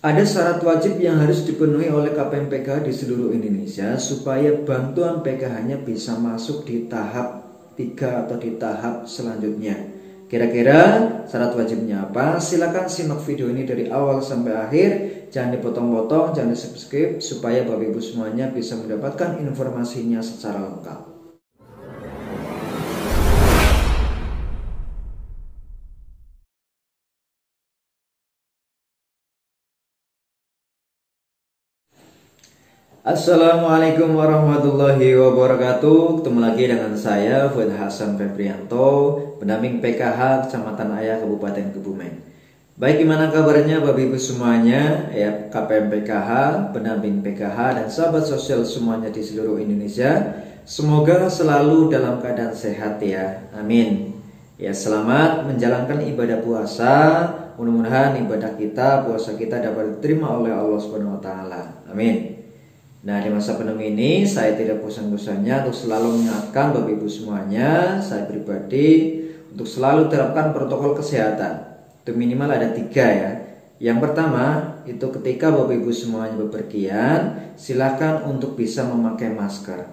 Ada syarat wajib yang harus dipenuhi oleh KPM PKH di seluruh Indonesia supaya bantuan PKH-nya bisa masuk di tahap 3 atau di tahap selanjutnya. Kira-kira syarat wajibnya apa? Silakan simak video ini dari awal sampai akhir. Jangan dipotong-potong, jangan di-skip supaya Bapak Ibu semuanya bisa mendapatkan informasinya secara lengkap. Assalamualaikum warahmatullahi wabarakatuh. Ketemu lagi dengan saya Fuad Hasan Febrianto, pendamping PKH Kecamatan Ayah Kabupaten Kebumen. Baik, gimana kabarnya Bapak Ibu semuanya, ya KPM PKH, pendamping PKH dan sahabat sosial semuanya di seluruh Indonesia. Semoga selalu dalam keadaan sehat ya. Amin. Ya, selamat menjalankan ibadah puasa. Mudah-mudahan ibadah kita, puasa kita dapat diterima oleh Allah Subhanahu wa taala. Amin. Nah, di masa pandemi ini saya tidak bosan-bosannya untuk selalu mengingatkan Bapak Ibu semuanya, saya pribadi, untuk selalu terapkan protokol kesehatan. Itu minimal ada 3 ya. Yang pertama, itu ketika Bapak Ibu semuanya bepergian, silakan untuk bisa memakai masker.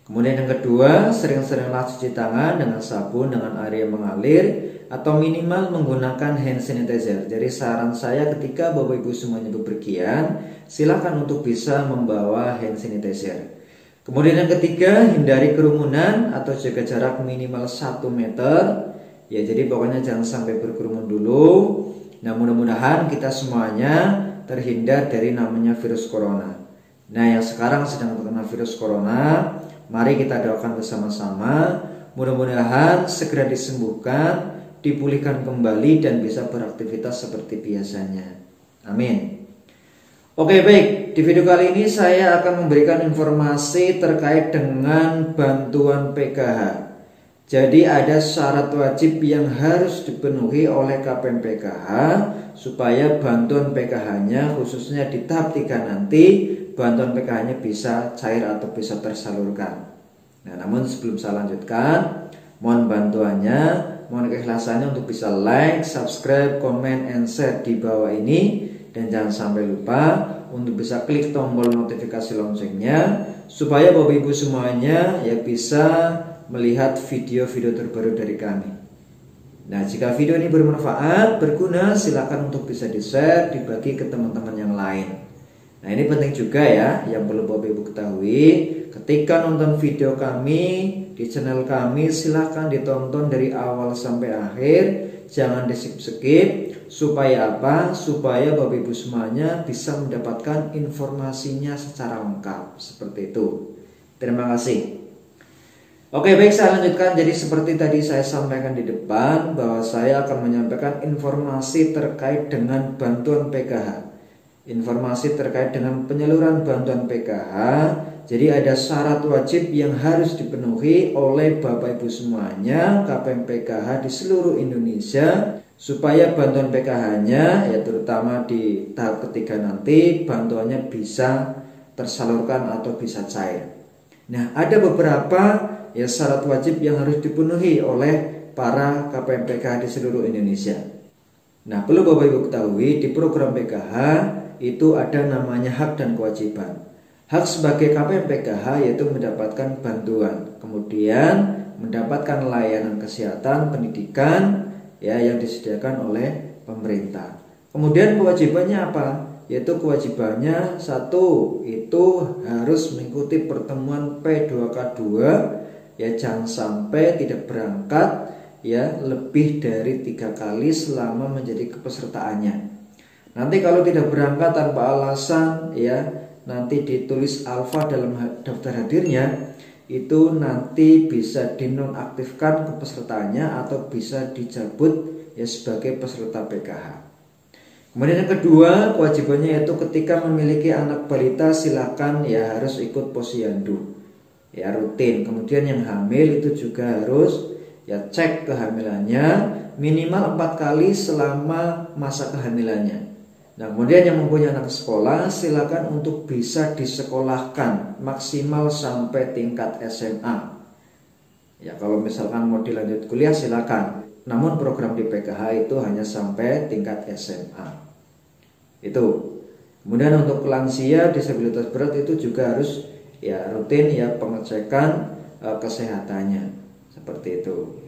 Kemudian yang kedua, sering-seringlah cuci tangan dengan sabun dengan air yang mengalir atau minimal menggunakan hand sanitizer. Jadi saran saya ketika Bapak Ibu semuanya bepergian, silakan untuk bisa membawa hand sanitizer. Kemudian yang ketiga, hindari kerumunan atau jaga jarak minimal 1 meter. Ya, jadi pokoknya jangan sampai berkerumun dulu. Nah, mudah-mudahan kita semuanya terhindar dari namanya virus corona. Nah, yang sekarang sedang terkena virus corona, mari kita doakan bersama-sama, mudah-mudahan segera disembuhkan, dipulihkan kembali dan bisa beraktivitas seperti biasanya. Amin. Oke, baik. Di video kali ini saya akan memberikan informasi terkait dengan bantuan PKH. Jadi ada syarat wajib yang harus dipenuhi oleh KPM PKH supaya bantuan PKH-nya khususnya di tahap 3 nanti bantuan PKH-nya bisa cair atau bisa tersalurkan. Nah, namun sebelum saya lanjutkan, mohon bantuannya, mohon keikhlasannya untuk bisa like, subscribe, comment, and share di bawah ini. Dan jangan sampai lupa untuk bisa klik tombol notifikasi loncengnya supaya Bapak Ibu semuanya ya bisa melihat video-video terbaru dari kami. Nah, jika video ini bermanfaat, berguna, silakan untuk bisa di-share, dibagi ke teman-teman yang lain. Nah, ini penting juga ya, yang perlu Bapak Ibu ketahui, ketika nonton video kami di channel kami, silahkan ditonton dari awal sampai akhir, jangan di-skip. Supaya apa? Supaya Bapak Ibu semuanya bisa mendapatkan informasinya secara lengkap. Seperti itu. Terima kasih. Oke, baik, saya lanjutkan. Jadi seperti tadi saya sampaikan di depan, bahwa saya akan menyampaikan informasi terkait dengan bantuan PKH. Informasi terkait dengan penyaluran bantuan PKH. Jadi ada syarat wajib yang harus dipenuhi oleh Bapak Ibu semuanya, KPM PKH di seluruh Indonesia, supaya bantuan PKH-nya ya terutama di tahap ketiga nanti bantuannya bisa tersalurkan atau bisa cair. Nah, ada beberapa ya syarat wajib yang harus dipenuhi oleh para KPM PKH di seluruh Indonesia. Nah, perlu Bapak Ibu ketahui di program PKH itu ada namanya hak dan kewajiban. Hak sebagai KPM PKH yaitu mendapatkan bantuan, kemudian mendapatkan layanan kesehatan, pendidikan ya yang disediakan oleh pemerintah. Kemudian kewajibannya apa? Yaitu kewajibannya 1, itu harus mengikuti pertemuan P2K2 ya, jangan sampai tidak berangkat ya lebih dari 3 kali selama menjadi kepesertaannya. Nanti kalau tidak berangkat tanpa alasan ya, nanti ditulis alfa dalam daftar hadirnya, itu nanti bisa dinonaktifkan kepesertaannya atau bisa dicabut ya sebagai peserta PKH. Kemudian yang kedua, kewajibannya yaitu ketika memiliki anak balita silakan ya harus ikut posyandu ya rutin. Kemudian yang hamil itu juga harus ya cek kehamilannya minimal 4 kali selama masa kehamilannya. Nah, kemudian yang mempunyai anak sekolah silakan untuk bisa disekolahkan maksimal sampai tingkat SMA. Ya, kalau misalkan mau dilanjut kuliah silakan. Namun program di PKH itu hanya sampai tingkat SMA. Itu. Kemudian untuk lansia disabilitas berat itu juga harus ya rutin ya pengecekan kesehatannya seperti itu.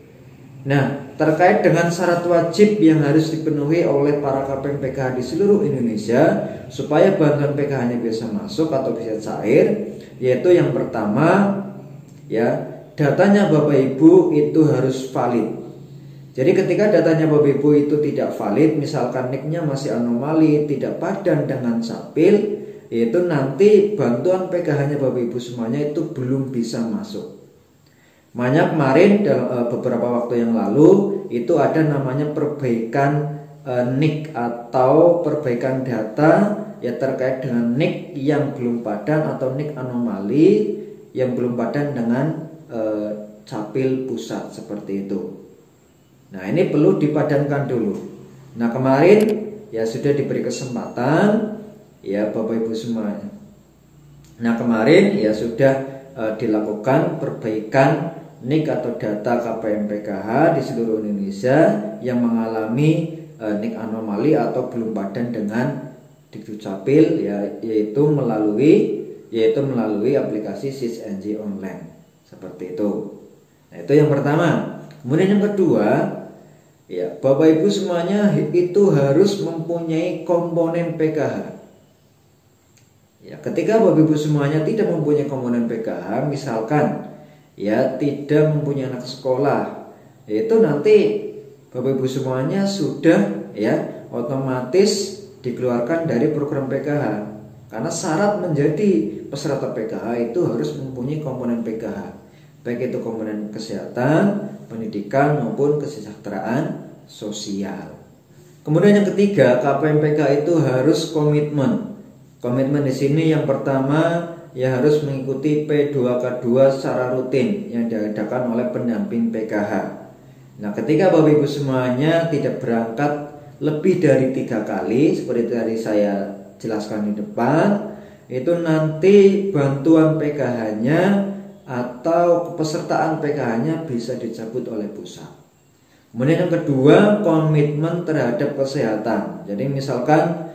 Nah, terkait dengan syarat wajib yang harus dipenuhi oleh para KPM PKH di seluruh Indonesia supaya bantuan PKH-nya bisa masuk atau bisa cair, yaitu yang pertama ya, datanya Bapak Ibu itu harus valid. Jadi ketika datanya Bapak Ibu itu tidak valid, misalkan NIK-nya masih anomali, tidak padan dengan capil, yaitu nanti bantuan PKH-nya Bapak Ibu semuanya itu belum bisa masuk. Makanya kemarin beberapa waktu yang lalu itu ada namanya perbaikan NIK atau perbaikan data ya terkait dengan NIK yang belum padan atau NIK anomali yang belum padan dengan capil pusat seperti itu. Nah, ini perlu dipadankan dulu. Nah, kemarin ya sudah diberi kesempatan ya Bapak Ibu semuanya. Nah, kemarin ya sudah dilakukan perbaikan NIK atau data KPM PKH di seluruh Indonesia yang mengalami NIK anomali atau belum padan dengan Dukcapil ya, yaitu melalui aplikasi SISNG online seperti itu. Nah, itu yang pertama. Kemudian yang kedua, ya Bapak Ibu semuanya itu harus mempunyai komponen PKH. Ya, ketika Bapak Ibu semuanya tidak mempunyai komponen PKH, misalkan ya tidak mempunyai anak sekolah, itu nanti Bapak Ibu semuanya sudah ya otomatis dikeluarkan dari program PKH. Karena syarat menjadi peserta PKH itu harus mempunyai komponen PKH, baik itu komponen kesehatan, pendidikan maupun kesejahteraan sosial. Kemudian yang ketiga, KPM PKH itu harus komitmen. Komitmen di sini yang pertama ya harus mengikuti P2K2 secara rutin yang diadakan oleh pendamping PKH. Nah, ketika Bapak Ibu semuanya tidak berangkat lebih dari 3 kali seperti tadi saya jelaskan di depan, itu nanti bantuan PKH-nya atau kepesertaan PKH-nya bisa dicabut oleh pusat. Kemudian yang kedua, komitmen terhadap kesehatan. Jadi misalkan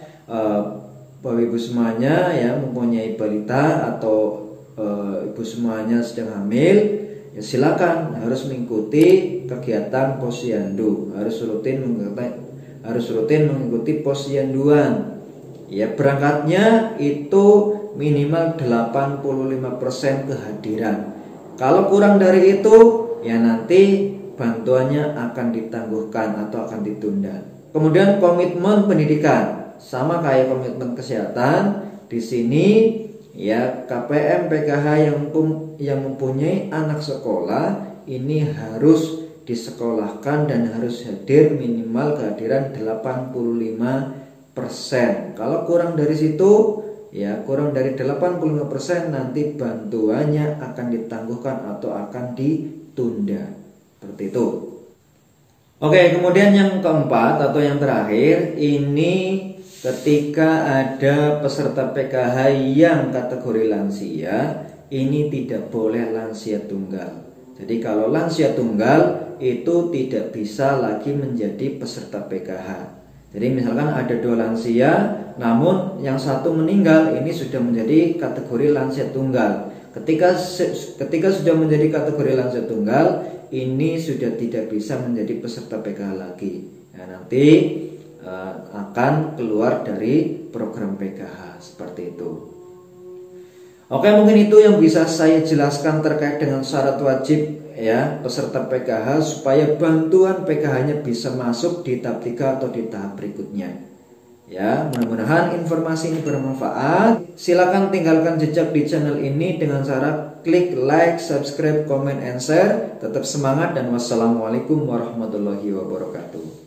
Bapak Ibu semuanya ya mempunyai balita atau ibu semuanya sedang hamil, ya silakan harus mengikuti kegiatan posyandu, harus rutin mengikuti posyanduan. Ya, berangkatnya itu minimal 85% kehadiran. Kalau kurang dari itu, ya nanti bantuannya akan ditangguhkan atau akan ditunda. Kemudian komitmen pendidikan, sama kayak komitmen kesehatan. Di sini ya KPM PKH yang mempunyai anak sekolah ini harus disekolahkan dan harus hadir minimal kehadiran 85%. Kalau kurang dari situ, ya kurang dari 85%, nanti bantuannya akan ditangguhkan atau akan ditunda. Seperti itu. Oke, kemudian yang keempat atau yang terakhir, ini ketika ada peserta PKH yang kategori lansia, ini tidak boleh lansia tunggal. Jadi kalau lansia tunggal itu tidak bisa lagi menjadi peserta PKH. Jadi misalkan ada 2 lansia, namun yang satu meninggal, ini sudah menjadi kategori lansia tunggal. Ketika sudah menjadi kategori lansia tunggal, ini sudah tidak bisa menjadi peserta PKH lagi. Nah, nanti akan keluar dari program PKH seperti itu. Oke, mungkin itu yang bisa saya jelaskan terkait dengan syarat wajib ya peserta PKH supaya bantuan PKH-nya bisa masuk di tahap 3 atau di tahap berikutnya. Ya, mudah-mudahan informasi ini bermanfaat. Silakan tinggalkan jejak di channel ini dengan cara klik like, subscribe, comment, and share. Tetap semangat dan wassalamualaikum warahmatullahi wabarakatuh.